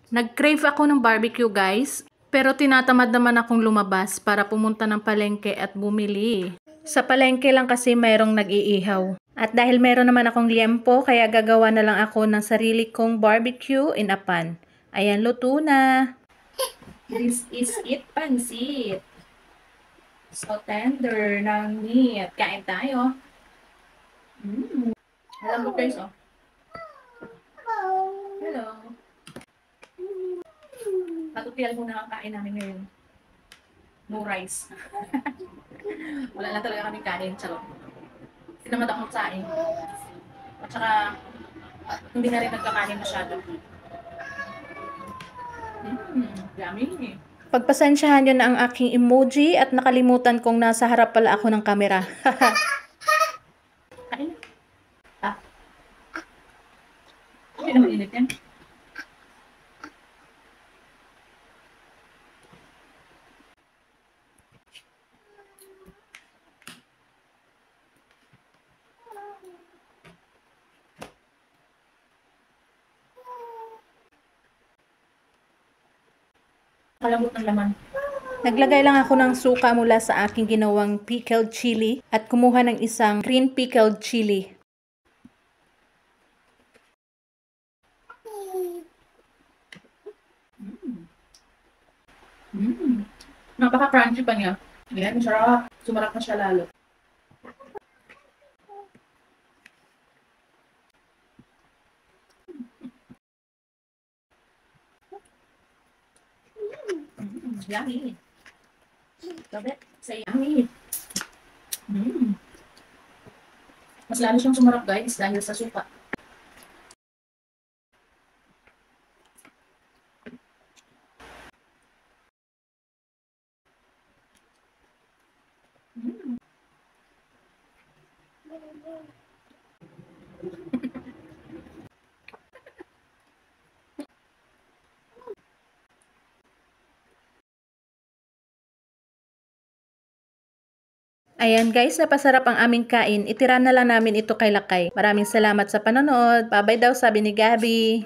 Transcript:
Nag-crave ako ng barbecue guys, pero tinatamad naman akong lumabas para pumunta ng palengke at bumili. Sa palengke lang kasi mayroong nag-iihaw. At dahil meron naman akong liempo, kaya gagawa na lang ako ng sarili kong barbecue in a pan. Ayan, luto na. This is it, pansit. So tender ng meat. Kain tayo. Alam mo guys, oh. Hello. Patutiyal muna ang kain namin ngayon. No rice. Wala na talaga kaming kain. Charot. Tinamad akong magsaing. At saka, hindi na rin nagkakanin masyado. Yummy. Pagpasensyahan nyo na ang aking emoji at nakalimutan kong nasa harap pala ako ng kamera. Kain. Hindi naman init yan. Kalambot ng laman. Naglagay lang ako ng suka mula sa aking ginawang pickled chili at kumuha ng isang green pickled chili. Napaka-crunchy pa niya. Yan, sarap. Sumarap na siya lalo. Yummy. Love it. Say yummy. Mas lalo siyang sumarap guys dahil sa suka. Ayan guys, napasarap ang aming kain. Itira na lang namin ito kay Lakay. Maraming salamat sa panonood. Bye-bye daw, sabi ni Gabi.